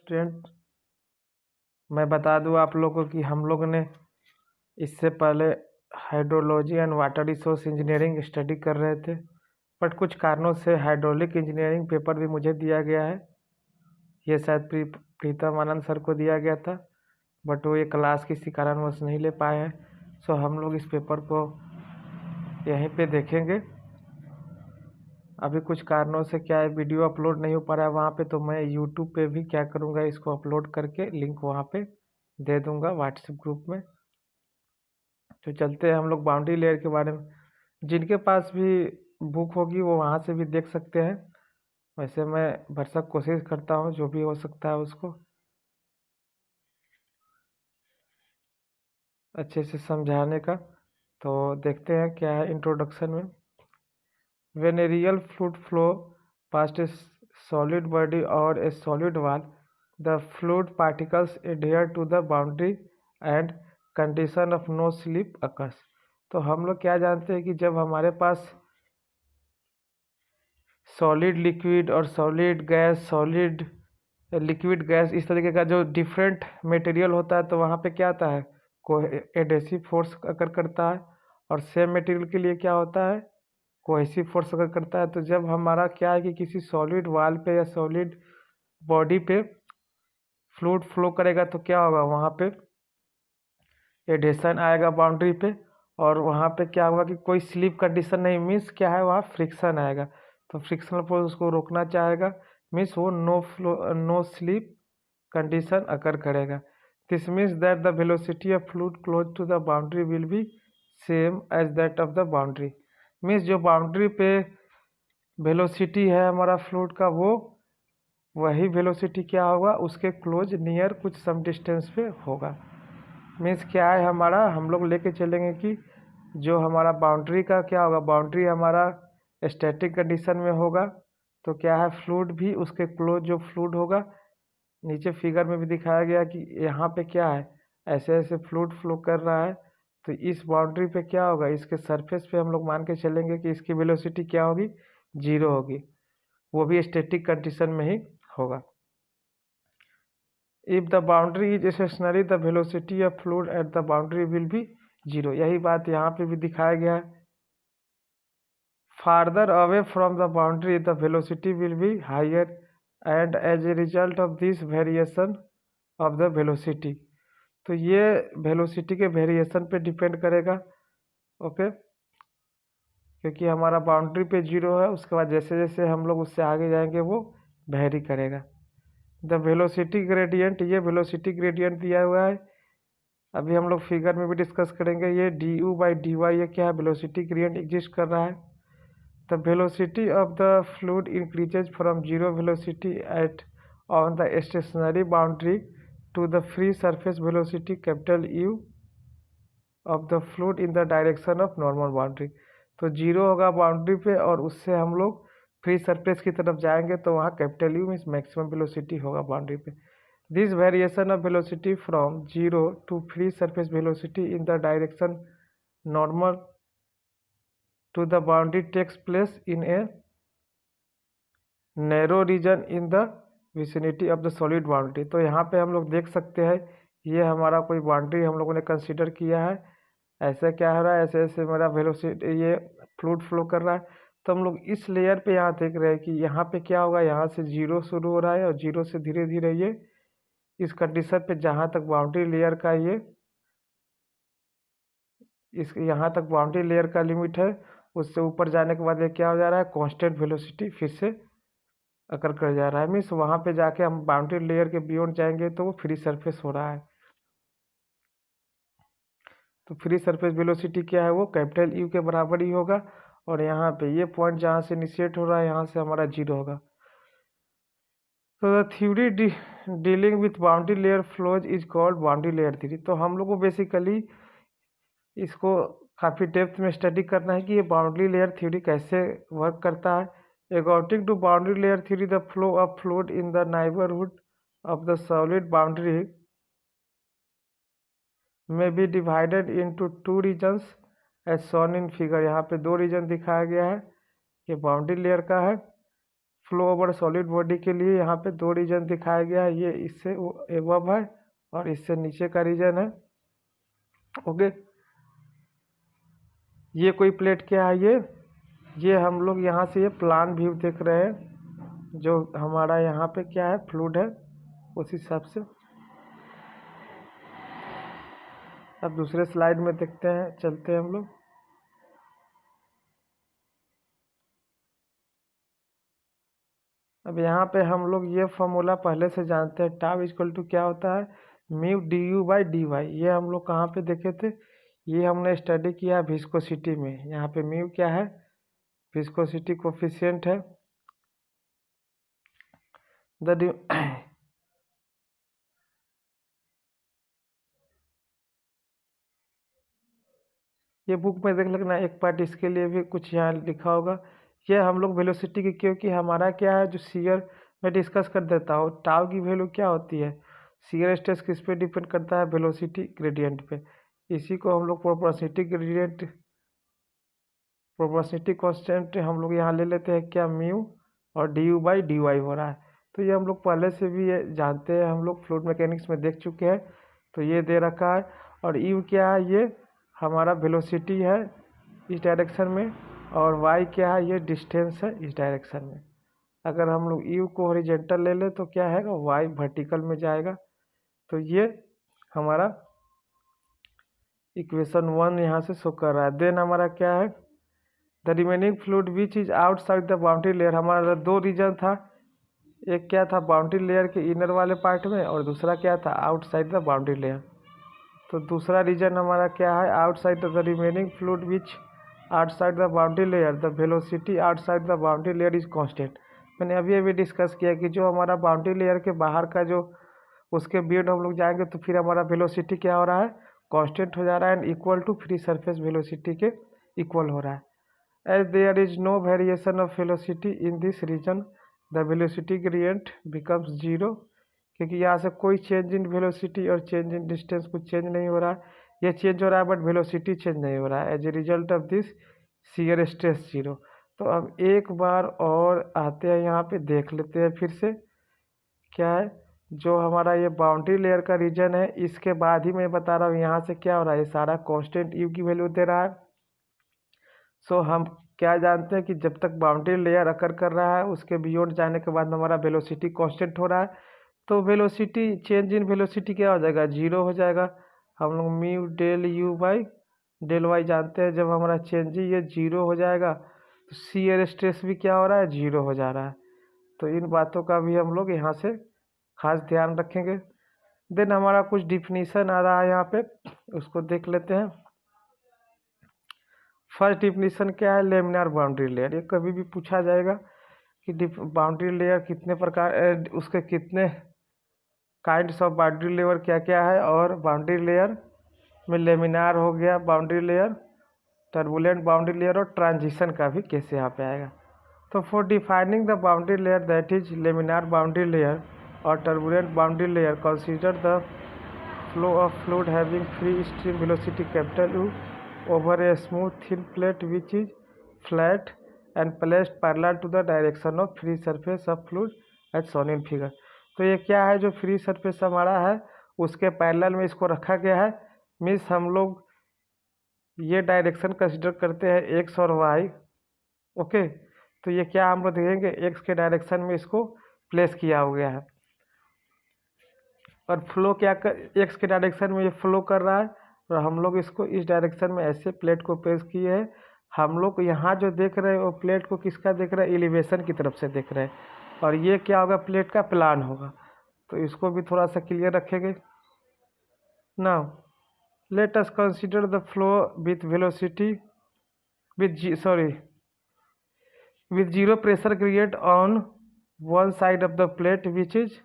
Student, मैं बता दूं आप लोगों को कि हम लोग ने इससे पहले hydrology and water resource engineering study कर रहे थे, बट कुछ कारणों से हाइड्रोलिक इंजीनियरिंग पेपर भी मुझे दिया गया है। ये शायद प्रीतम आनंद सर को दिया गया था, बट वो ये क्लास किसी कारणवश नहीं ले पाए हैं। सो हम लोग इस पेपर को यहीं पे देखेंगे। अभी कुछ कारणों से क्या है, वीडियो अपलोड नहीं हो पा रहा है वहाँ पे, तो मैं यूट्यूब पे भी क्या करूँगा, इसको अपलोड करके लिंक वहाँ पे दे दूँगा व्हाट्सएप ग्रुप में। तो चलते हैं हम लोग बाउंड्री लेयर के बारे में। जिनके पास भी बुक होगी वो वहाँ से भी देख सकते हैं। वैसे मैं भरसक कोशिश करता हूँ जो भी हो सकता है उसको अच्छे से समझाने का। तो देखते हैं क्या है इंट्रोडक्शन में। When a real fluid flow past a solid body or a solid wall, the fluid particles adhere to the boundary and condition of no slip occurs. तो हम लोग क्या जानते हैं कि जब हमारे पास सॉलिड लिक्विड और solid gas, solid liquid gas, इस तरीके का जो डिफरेंट मटेरियल होता है, तो वहाँ पे क्या आता है, कोएडेसिव फोर्स अकर करता है। और सेम मटेरियल के लिए क्या होता है, कोहेसिव फोर्स अगर करता है। तो जब हमारा क्या है कि किसी सॉलिड वॉल पे या सॉलिड बॉडी पे फ्लूइड फ्लो करेगा, तो क्या होगा, वहाँ पे एडेशन आएगा बाउंड्री पे, और वहाँ पे क्या होगा कि कोई स्लिप कंडीशन नहीं, मीन्स क्या है, वहाँ फ्रिक्शन आएगा। तो फ्रिक्शनल फोर्स को रोकना चाहेगा, मीन्स वो नो स्लिप कंडीशन अकर करेगा। This means that the velocity of fluid close to the boundary will be same as that of the boundary. Means जो बाउंड्री पे वेलोसिटी है हमारा फ्लूइड का, वो वही वेलोसिटी क्या होगा, उसके क्लोज नियर कुछ सम डिस्टेंस पे होगा। मीन्स क्या है, हमारा हम लोग लेके चलेंगे कि जो हमारा बाउंड्री का क्या होगा, बाउंड्री हमारा स्टैटिक कंडीशन में होगा, तो क्या है, फ्लूइड भी उसके क्लोज जो फ्लूइड होगा, नीचे फिगर में भी दिखाया गया कि यहाँ पे क्या है, ऐसे ऐसे फ्लूइड फ्लो कर रहा है। तो इस बाउंड्री पे क्या होगा, इसके सरफेस पे हम लोग मान के चलेंगे कि इसकी वेलोसिटी क्या होगी, 0 होगी, वो भी स्टैटिक कंडीशन में ही होगा। If the boundary is stationary the velocity of fluid at the boundary will be 0। यही बात यहाँ पे भी दिखाया गया है। Farther away from the boundary the velocity will be higher and as a result of this variation of the velocity. तो ये वेलोसिटी के वेरिएशन पे डिपेंड करेगा, ओके, क्योंकि हमारा बाउंड्री पे 0 है, उसके बाद जैसे जैसे हम लोग उससे आगे जाएंगे वो वेरी करेगा। द वेलोसिटी ग्रेडियंट, ये वेलोसिटी ग्रेडियंट दिया हुआ है, अभी हम लोग फिगर में भी डिस्कस करेंगे। ये du/dy, ये क्या है, वेलोसिटी ग्रेडियंट एग्जिस्ट कर रहा है। The velocity of the fluid increases from 0 velocity at on the stationary boundary to the free surface velocity capital U of the fluid in the direction of normal boundary। तो 0 होगा boundary पे, और उससे हम लोग फ्री सरफेस की तरफ जाएंगे, तो वहाँ capital U means maximum velocity होगा बाउंड्री पे। This variation of velocity from 0 to free surface velocity in the direction normal to the boundary takes place in a narrow region in the vicinity of the solid boundary. तो यहाँ पे हम लोग देख सकते हैं, ये हमारा कोई बाउंड्री हम लोगों ने कंसीडर किया है, ऐसे क्या हो रहा है, ऐसे ऐसे मेरा वेलोसिटी, ये फ्लूइड फ्लो कर रहा है। तो हम लोग इस लेयर पे यहाँ देख रहे हैं कि यहाँ पे क्या होगा, यहाँ से 0 शुरू हो रहा है, और 0 से धीरे धीरे ये इस कंडीशन पे जहाँ तक बाउंड्री लेयर का ये इस यहाँ तक बाउंड्री लेयर का लिमिट है, उससे ऊपर जाने के बाद ये क्या हो जा रहा है, कांस्टेंट वेलोसिटी फिर से अकर कर जा रहा है। मीन्स वहाँ पे जाके हम बाउंड्री लेयर के बियॉन्ड जाएंगे तो वो फ्री सरफेस हो रहा है। तो फ्री सरफेस वेलोसिटी क्या है, वो कैपिटल यू के बराबर ही होगा, और यहाँ पे ये पॉइंट जहाँ से इनिशिएट हो रहा है, यहाँ से हमारा 0 होगा। तो the theory dealing with boundary layer flows is called boundary layer theory. तो हम लोग को बेसिकली इसको काफ़ी डेप्थ में स्टडी करना है कि ये बाउंड्री लेयर थ्योरी कैसे वर्क करता है। According to boundary layer theory, the flow of fluid in the neighborhood of the solid boundary may be divided into 2 regions as shown in figure। यहाँ पे 2 रीजन दिखाया गया है, ये बाउंड्री लेयर का है। फ्लो ओवर सॉलिड बॉडी के लिए यहाँ पे दो रीजन दिखाया गया है, ये इससे एबव है और इससे नीचे का रीजन है। ओके, ये कोई प्लेट क्या है, ये हम लोग यहाँ से ये प्लान व्यू देख रहे हैं, जो हमारा यहाँ पे क्या है फ्लूइड है उस हिसाब से। अब दूसरे स्लाइड में देखते हैं, चलते हैं हम लोग। अब यहाँ पे हम लोग ये फॉर्मूला पहले से जानते हैं, टाउ इक्वल टू क्या होता है, mu D you by D Y. ये हम लोग कहाँ पे देखे थे, ये हमने स्टडी किया विस्कोसिटी में। यहाँ पे म्यू क्या है, विस्कोसिटी कोफिशिएंट है। ये बुक में देख लेना, एक पार्ट इसके लिए भी कुछ यहाँ लिखा होगा। ये हम लोग वेलोसिटी की, क्योंकि हमारा क्या है जो शियर में डिस्कस कर देता हूँ, टाउ की वैल्यू क्या होती है, शियर स्ट्रेस किस पे डिपेंड करता है, वेलोसिटी ग्रेडियंट पे। इसी को हम लोग प्रोपोर्शनलिटी ग्रेडियंट, प्रोपोर्शनलिटी कांस्टेंट हम लोग यहाँ ले लेते हैं क्या, म्यू, और D you by D Y हो रहा है। तो ये हम लोग पहले से भी ये जानते हैं, हम लोग फ्लूइड मैकेनिक्स में देख चुके हैं। तो ये दे रखा है, और यू क्या है, ये हमारा वेलोसिटी है इस डायरेक्शन में, और वाई क्या है, ये डिस्टेंस है इस डायरेक्शन में। अगर हम लोग यू को हॉरिजॉन्टल ले ले तो क्या है, वाई वर्टिकल में जाएगा। तो ये हमारा इक्वेशन 1 यहाँ से शो कर रहा है। देन हमारा क्या है, the remaining fluid which is outside the boundary layer. हमारा दो रीजन था, एक क्या था बाउंड्री लेयर के इनर वाले पार्ट में, और दूसरा क्या था आउटसाइड द बाउंड्री लेयर। तो दूसरा रीजन हमारा क्या है, outside the remaining fluid which outside the boundary layer, the velocity outside the boundary layer is constant. मैंने अभी अभी डिस्कस किया कि जो हमारा बाउंड्री लेयर के बाहर का जो उसके बियॉन्ड हम लोग जाएंगे तो फिर हमारा वेलोसिटी क्या हो रहा है, कांस्टेंट हो जा रहा है, and equal to free surface velocity के इक्वल हो रहा है। As there is no variation of velocity in this region, the velocity gradient becomes zero। क्योंकि यहाँ से कोई चेंज इन वेलोसिटी और चेंज इन डिस्टेंस कुछ चेंज नहीं हो रहा है, ये चेंज हो रहा है बट वेलोसिटी चेंज नहीं हो रहा है। As a result of this shear stress zero. तो अब एक बार और आते हैं यहाँ पे, देख लेते हैं फिर से क्या है, जो हमारा ये बाउंड्री लेयर का रीजन है, इसके बाद ही मैं बता रहा हूँ यहाँ से क्या हो रहा है, ये सारा कांस्टेंट यू की वैल्यू दे रहा है। सो हम क्या जानते हैं कि जब तक बाउंड्री लेयर अकर कर रहा है, उसके बियॉन्ड जाने के बाद हमारा वेलोसिटी कांस्टेंट हो रहा है। तो वेलोसिटी, चेंज इन वेलोसिटी क्या हो जाएगा, जीरो हो जाएगा। हम लोग mu del u by del y जानते हैं, जब हमारा चेंज ये जीरो हो जाएगा तो शियर स्ट्रेस भी क्या हो रहा है, जीरो हो जा रहा है। तो इन बातों का भी हम लोग यहाँ से खास ध्यान रखेंगे। देन हमारा कुछ डिफिनीशन आ रहा है यहाँ पे, उसको देख लेते हैं। फर्स्ट डिफिनीशन क्या है, लेमिनार बाउंड्री लेयर। ये कभी भी पूछा जाएगा कि बाउंड्री लेयर कितने प्रकार, उसके कितने काइंड्स ऑफ बाउंड्री लेयर क्या क्या है, और बाउंड्री लेयर में लेमिनार हो गया boundary layer, turbulent boundary layer, और ट्रांजिशन का भी कैसे यहाँ पे आएगा। तो for defining the boundary layer that is laminar boundary layer और turbulent boundary layer, consider the flow of fluid having free stream velocity capital U over a smooth thin plate which is flat and placed parallel to the direction of free surface of fluid as shown in figure। तो ये क्या है, जो free surface हमारा है उसके parallel में इसको रखा गया है। मीन्स हम लोग ये डायरेक्शन कंसिडर करते हैं एक्स और वाई। ओके, तो ये क्या हम लोग देखेंगे, एक्स के डायरेक्शन में इसको प्लेस किया हो गया है, और फ्लो क्या कर एक्स के डायरेक्शन में ये फ्लो कर रहा है, और हम लोग इसको इस डायरेक्शन में ऐसे प्लेट को प्रेस किए हैं। हम लोग यहाँ जो देख रहे हैं वो प्लेट को किसका देख रहे हैं, एलिवेशन की तरफ से देख रहे हैं, और ये क्या होगा, प्लेट का प्लान होगा। तो इसको भी थोड़ा सा क्लियर रखेंगे। Now let us consider the flow with velocity with zero pressure gradient on one side of the plate which is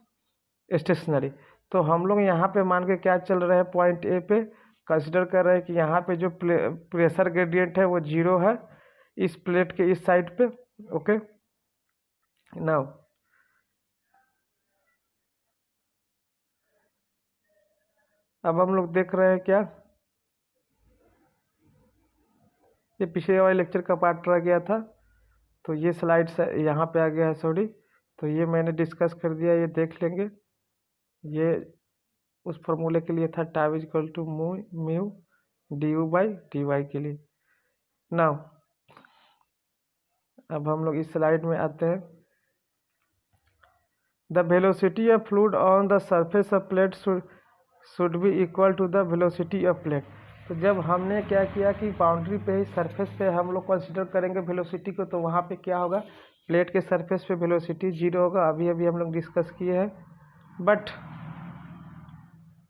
stationary. तो हम लोग यहाँ पे मान के क्या चल रहे हैं, पॉइंट ए पे कंसिडर कर रहे हैं कि यहाँ पे जो प्रेशर ग्रेडियंट है वो जीरो है इस प्लेट के इस साइड पे। ओके, नाउ अब हम लोग देख रहे हैं क्या, ये पिछले वाले लेक्चर का पार्ट रह गया था। तो ये स्लाइड यहाँ पे आ गया है, सॉरी। तो ये मैंने डिस्कस कर दिया, ये देख लेंगे। ये उस फॉर्मूले के लिए था, tau equal to mu D you by D y के लिए। नाउ अब हम लोग इस स्लाइड में आते हैं। The velocity of fluid on the surface of plate should be equal to the velocity of plate. तो जब हमने क्या किया कि बाउंड्री पे ही, सरफेस पे हम लोग कंसिडर करेंगे वेलोसिटी को, तो वहाँ पे क्या होगा, प्लेट के सरफेस पे वेलोसिटी 0 होगा। अभी अभी हम लोग डिस्कस किए हैं। But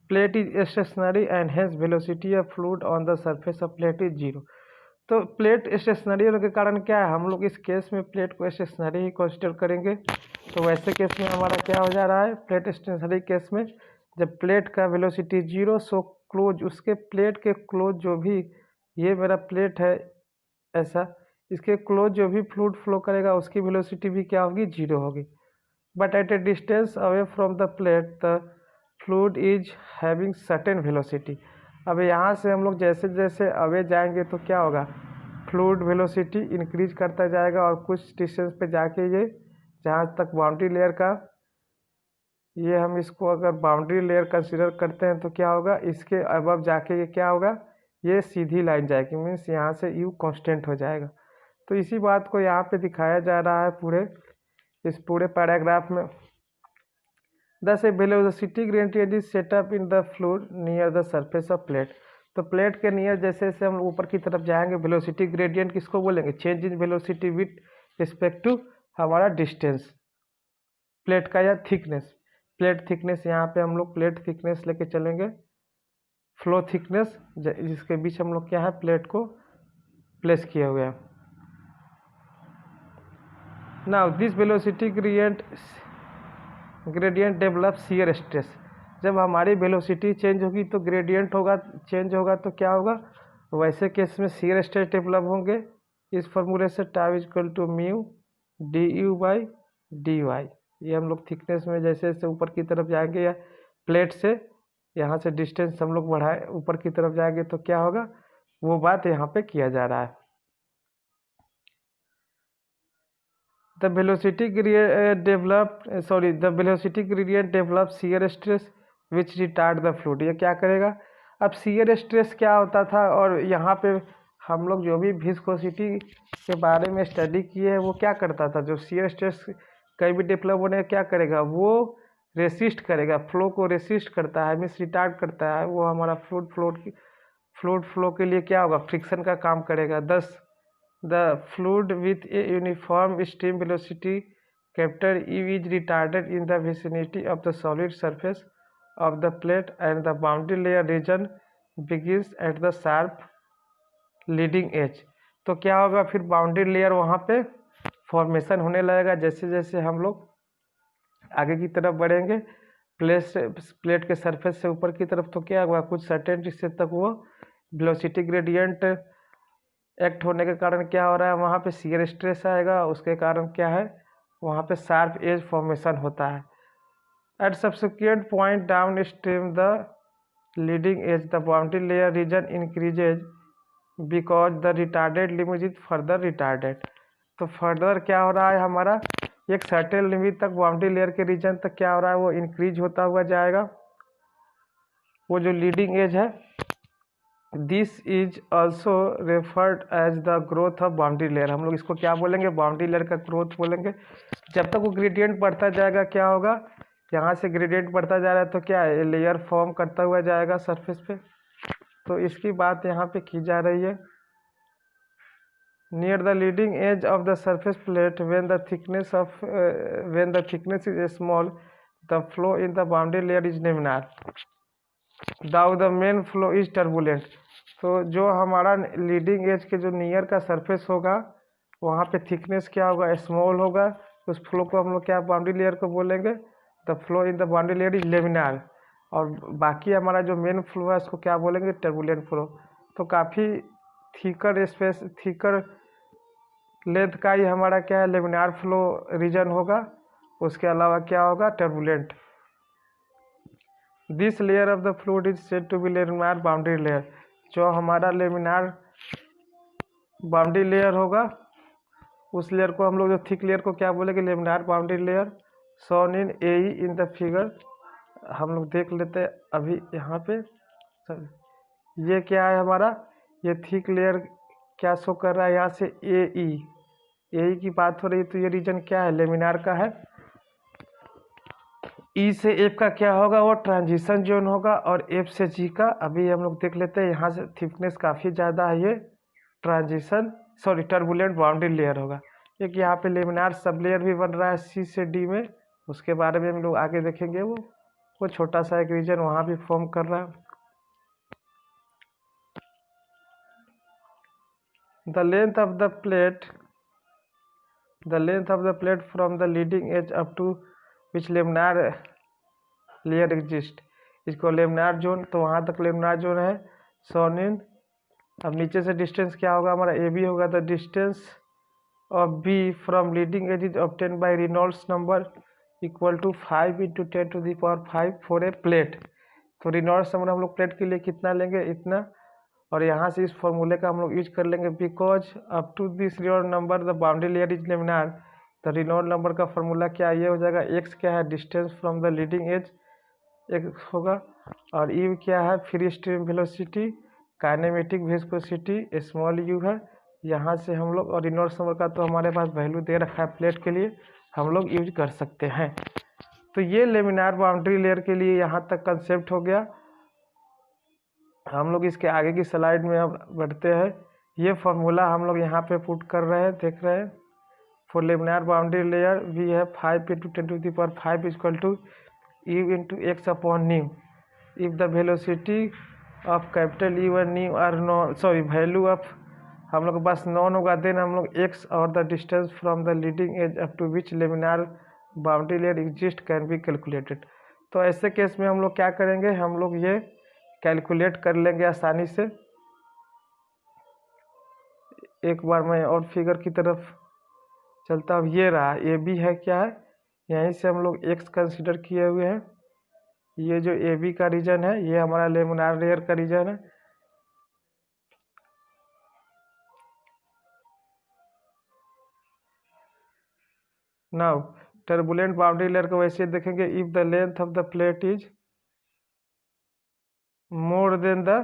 plate is stationary and hence velocity of fluid on the surface of plate is 0। तो प्लेट स्टेशनरी होने के कारण क्या है, हम लोग इस केस में प्लेट को स्टेशनरी ही कंसिडर करेंगे। तो वैसे केस में हमारा क्या हो जा रहा है, प्लेट स्टेशनरी केस में जब प्लेट का वेलोसिटी 0, सो क्लोज, उसके प्लेट के क्लोज जो भी, ये मेरा प्लेट है ऐसा, इसके क्लोज जो भी फ्लूइड फ्लो करेगा उसकी वेलोसिटी भी क्या होगी, 0 होगी। But at A distance away from the plate the fluid is having certain velocity. अब यहाँ से हम लोग जैसे जैसे अवे जाएंगे तो क्या होगा, फ्लूइड वेलोसिटी इंक्रीज करता जाएगा, और कुछ डिस्टेंस पे जाके ये जहाँ तक बाउंड्री लेयर का, ये हम इसको अगर बाउंड्री लेयर कंसिडर करते हैं तो क्या होगा, इसके अबव जाके ये क्या होगा, ये सीधी लाइन जाएगी, मीन्स यहाँ से यू कांस्टेंट हो जाएगा। तो इसी बात को यहाँ पे दिखाया जा रहा है इस पूरे पैराग्राफ में। Thus a velocity gradient is set up in the fluid near the surface of plate। तो प्लेट के नियर जैसे जैसे हम ऊपर की तरफ जाएंगे, वेलोसिटी ग्रेडियंट किसको बोलेंगे, change in velocity with respect to हमारा डिस्टेंस प्लेट का या थिकनेस। प्लेट थिकनेस, यहाँ पे हम लोग प्लेट थिकनेस लेके चलेंगे, फ्लो थिकनेस जिसके बीच हम लोग क्या है, प्लेट को प्लेस किया हुआ है। Now this velocity gradient develop shear stress. जब हमारी वेलोसिटी चेंज होगी तो ग्रेडियंट होगा, चेंज होगा तो क्या होगा, वैसे केस में शियर स्ट्रेस डेवलप होंगे। इस फॉर्मूले से tau equal to mu D you by D Y. ये हम लोग थिकनेस में जैसे जैसे ऊपर की तरफ जाएंगे, या प्लेट से यहाँ से डिस्टेंस हम लोग बढ़ाए ऊपर की तरफ जाएंगे तो क्या होगा, वो बात यहाँ पे किया जा रहा है। The velocity gradient develops shear stress which retard the fluid। ये क्या करेगा, अब shear stress क्या होता था, और यहाँ पे हम लोग जो भी विस्कोसिटी के बारे में स्टडी किए हैं वो क्या करता था, जो shear stress कहीं भी डेवलप होने क्या करेगा, वो रेसिस्ट करेगा, फ्लो को रेसिस्ट करता है, मीन्स रिटार्ड करता है। वो हमारा फ्लूइड फ्लो के लिए क्या होगा, फ्रिक्शन का काम करेगा। दस the fluid with a uniform stream velocity capital E is retarded in the vicinity of the solid surface of the plate and the boundary layer region begins at the sharp leading edge। तो क्या होगा, फिर boundary layer वहाँ पे formation होने लगेगा जैसे जैसे हम लोग आगे की तरफ बढ़ेंगे प्लेट के सरफेस से ऊपर की तरफ। तो क्या होगा, कुछ सर्टेन डिस्टेंस तक वो वेलोसिटी ग्रेडियंट एक्ट होने के कारण क्या हो रहा है, वहाँ पे शियर स्ट्रेस आएगा, उसके कारण क्या है, वहाँ पे शार्प एज फॉर्मेशन होता है। At subsequent point down stream the leading edge the boundary layer region increases because the retarded limit is further retarded. तो फर्दर क्या हो रहा है, हमारा एक सर्टेन लिमिट तक बाउंड्री लेयर के रीजन तक क्या हो रहा है, वो इंक्रीज होता हुआ जाएगा, वो जो लीडिंग एज है। This is also referred as the growth of boundary layer. हम लोग इसको क्या बोलेंगे, बाउंड्री लेयर का ग्रोथ बोलेंगे। जब तक वो ग्रेडियंट बढ़ता जाएगा क्या होगा, यहाँ से ग्रेडियंट बढ़ता जा रहा है तो क्या है, लेयर फॉर्म करता हुआ जाएगा सरफेस पे। तो इसकी बात यहाँ पे की जा रही है। Near the leading edge of the surface plate when the thickness is small the flow in the boundary layer is laminar though the main flow is turbulent. तो जो हमारा लीडिंग एज के जो नियर का सरफेस होगा वहाँ पे thickness क्या होगा, स्मॉल होगा। उस फ्लो को हम लोग क्या बाउंड्री लेयर को बोलेंगे, the flow in the boundary layer is laminar. और बाकी हमारा जो मेन फ्लो है उसको क्या बोलेंगे, टर्बुलेंट फ्लो। तो काफ़ी थिकर लेंथ का ही हमारा क्या है, लेमिनार फ्लो रीजन होगा। उसके अलावा क्या होगा, turbulent. This layer of the fluid is said to be laminar boundary layer. जो हमारा लेमिनार बाउंड्री लेयर होगा उस लेयर को हम लोग जो थिक लेयर को क्या बोलेंगे, laminar boundary layer shown in AE in the figure. हम लोग देख लेते हैं अभी यहाँ पे। ये क्या है हमारा, ये थिक लेयर क्या शो कर रहा है यहाँ से, एई की बात हो रही है, तो ये रीजन क्या है, लेमिनार का है। ई से एफ का क्या होगा, वो ट्रांजिशन जोन होगा, और एफ से जी का अभी हम लोग देख लेते हैं, यहाँ से थिकनेस काफ़ी ज़्यादा है, ये टर्बुलेंट बाउंड्री लेयर होगा। एक यहाँ पे लेमिनार सब लेयर भी बन रहा है सी से डी में, उसके बारे में हम लोग आगे देखेंगे। वो छोटा सा एक रीजन वहाँ भी फॉर्म कर रहा है। The length of the plate from the leading edge up to which laminar layer exist, इसको लेमिनार जोन, तो वहाँ तक लेमिनार जोन है शोन इन। अब नीचे से डिस्टेंस क्या होगा हमारा, ए बी होगा। The distance of B from leading edge is obtain by Reynolds number equal to 5 × 10⁵ for a plate. तो रेनॉल्ड्स नंबर हम लोग प्लेट के लिए कितना लेंगे, इतना, और यहाँ से इस फॉर्मूले का हम लोग यूज कर लेंगे। Because up to this Reynold number the boundary layer is laminar, तो रेनॉल्ड नंबर का फॉर्मूला क्या ये हो जाएगा, एक्स क्या है, distance from the leading edge एक होगा, और यू क्या है, free stream velocity, kinematic viscosity small u है। यहाँ से हम लोग, और रेनॉल्ड्स नंबर का तो हमारे पास वैल्यू दे रखा है प्लेट के लिए, हम लोग यूज कर सकते हैं। तो ये लेमिनार बाउंड्री लेयर के लिए यहाँ तक कंसेप्ट हो गया। हम लोग इसके आगे की स्लाइड में अब बढ़ते हैं। ये फार्मूला हम लोग यहाँ पे पुट कर रहे हैं, देख रहे हैं। For laminar boundary layer V है 5 × 10⁵ equal to U into X upon nu. If the velocity of capital U और nu are known, value of हम लोग के पास नॉन होगा, देन हम लोग एक्स और the distance from the leading edge up to which laminar boundary layer exist can be calculated. तो ऐसे केस में हम लोग क्या करेंगे, हम लोग ये कैलकुलेट कर लेंगे आसानी से। एक बार मैं और फिगर की तरफ चलता हूँ। ये रहा, ए बी है, क्या है, यहीं से हम लोग एक्स कंसिडर किए हुए हैं। ये जो ए बी का रीजन है, ये हमारा लेमिनार लेयर का रीजन है। नाउ टर्बुलेंट बाउंड्री लेयर को वैसे देखेंगे, if the length of the plate is more than the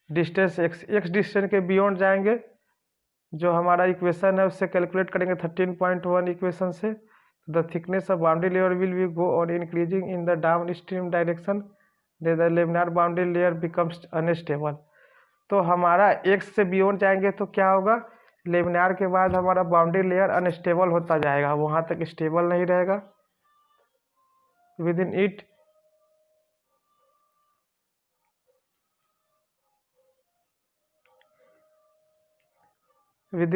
distance x distance के बियॉन्ड जाएंगे, जो हमारा इक्वेशन है उससे कैलकुलेट करेंगे 13.1 इक्वेशन से। The thickness of boundary layer will be go on increasing in the down stream direction, the laminar boundary layer becomes unstable. तो हमारा एक्स से बियॉन्ड जाएंगे तो क्या होगा, लेमिनार के बाद हमारा बाउंड्री लेयर अनस्टेबल होता जाएगा, वहाँ तक स्टेबल नहीं रहेगा। Within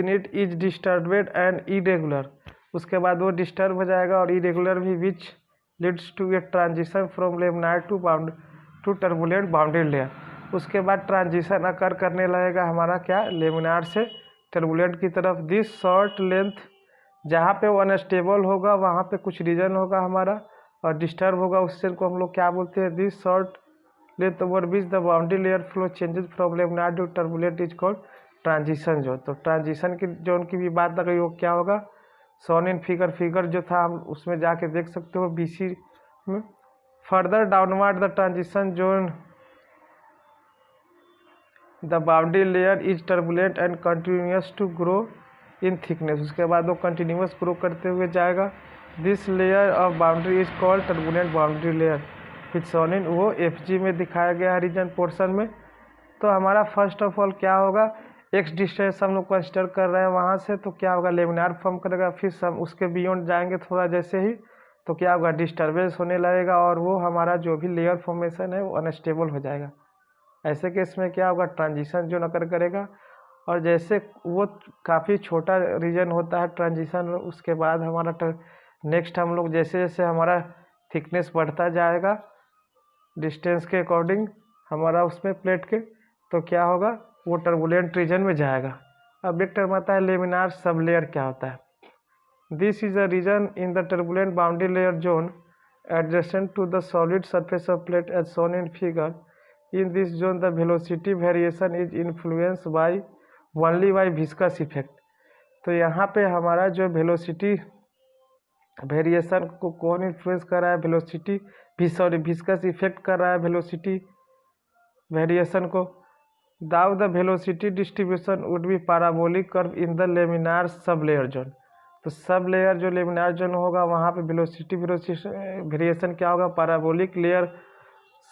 it is disturbed and irregular. उसके बाद वो डिस्टर्ब हो जाएगा और इरेगुलर भी, which leads to a transition from laminar to turbulent boundary layer. उसके बाद ट्रांजिशन अकर करने लगेगा हमारा क्या, लेमिनार से टर्बुलेंट की तरफ। दिस शॉर्ट लेंथ, जहाँ पे वो अनस्टेबल होगा वहाँ पे कुछ रीजन होगा हमारा, और डिस्टर्ब होगा उससे को हम लोग क्या बोलते हैं, this short length over which the boundary layer flow changes from laminar to turbulent is called transition zone. तो ट्रांजिशन की जोन की भी बात अगर वो क्या होगा, शोन इन फिगर जो था हम उसमें जाके देख सकते हो बीसी में। Further downward the transition zone the boundary layer is turbulent and continues to grow in thickness. उसके बाद वो कंटिन्यूस ग्रो करते हुए जाएगा। This layer of boundary is called turbulent boundary layer which shown in, वो F में दिखाया गया है रीजन पोर्शन में। तो हमारा फर्स्ट ऑफ ऑल क्या होगा, एक्स डिस्टेंस हम लोग कंसिडर कर रहे हैं वहाँ से, तो क्या होगा, लेमिनार फॉर्म करेगा। फिर हम उसके बियॉन्ड जाएंगे थोड़ा जैसे ही, तो क्या होगा, डिस्टर्बेंस होने लगेगा, और वो हमारा जो भी लेयर फॉर्मेशन है वो अनस्टेबल हो जाएगा। ऐसे केस में क्या होगा, ट्रांजिशन जो अकर करेगा। और जैसे वो काफ़ी छोटा रीजन होता है ट्रांजिशन, उसके बाद हमारा नेक्स्ट हम लोग जैसे जैसे हमारा थिकनेस बढ़ता जाएगा डिस्टेंस के अकॉर्डिंग हमारा उसमें प्लेट के, तो क्या होगा, वो टर्बुलेंट रीजन में जाएगा। अब एक टर्म आता है लेमिनार सब लेयर, क्या होता है, this is a region in the turbulent boundary layer zone adjacent to the solid surface of plate as shown in figure. In this zone the velocity variation is influenced by only by viscous effect. तो यहाँ पे हमारा जो velocity variation को कौन influence कर रहा है, वेलोसिटी विस्कस इफेक्ट कर रहा है वेलोसिटी वेरिएशन को। Though the velocity distribution would be parabolic curve in the laminar sub layer zone. तो सब लेयर जो लेमिनार जोन होगा वहाँ पे वेलोसिटी वेरिएशन क्या होगा, parabolic layer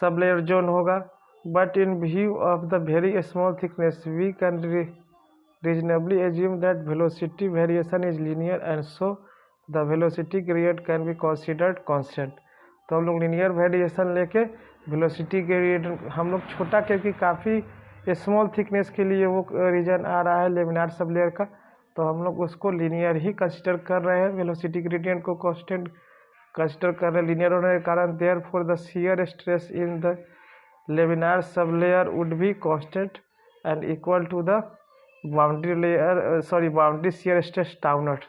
sub layer zone होगा। But in view of the very small thickness we can reasonably assume that velocity variation is linear and so the velocity gradient can be considered constant। तो हम लोग linear variation लेके velocity gradient हम लोग छोटा, क्योंकि काफ़ी स्मॉल थिकनेस के लिए वो रीजन आ रहा है लेमिनार सब लेयर का, तो हम लोग उसको लीनियर ही कंसिडर कर रहे हैं, वेलोसिटी ग्रेडियंट को कांस्टेंट कंसिडर कर रहे हैं लीनियर होने के कारण। Therefore the shear stress in the laminar sub layer would be constant and equal to the boundary shear stress tau naught.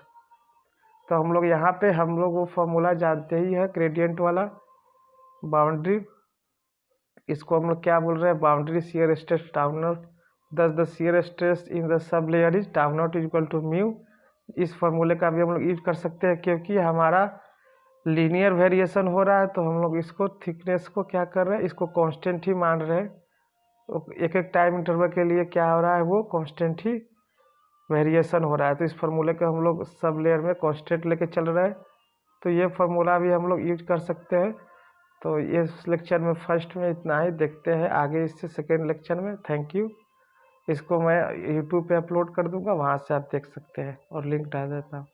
तो हम लोग यहाँ पे हम लोग वो फॉर्मूला जानते ही है ग्रेडियंट वाला, बाउंड्री, इसको हम लोग क्या बोल रहे हैं, boundary shear stress tau naught. Thus the shear stress in the sub layer is tau naught is equal to mu. इस फॉर्मूले का भी हम लोग यूज कर सकते हैं, क्योंकि हमारा लीनियर वेरिएशन हो रहा है, तो हम लोग इसको थिकनेस को क्या कर रहे हैं, इसको कांस्टेंट ही मान रहे हैं। एक एक टाइम इंटरवल के लिए क्या हो रहा है, वो कांस्टेंट ही वेरिएशन हो रहा है। तो इस फार्मूले को हम लोग सब लेयर में कांस्टेंट लेके चल रहे हैं, तो ये फार्मूला भी हम लोग यूज कर सकते हैं। तो इस लेक्चर में फर्स्ट में इतना ही, देखते हैं आगे इससे सेकेंड लेक्चर में। Thank you. इसको मैं यूट्यूब पे अपलोड कर दूंगा, वहाँ से आप देख सकते हैं और लिंक डाल देता हूँ।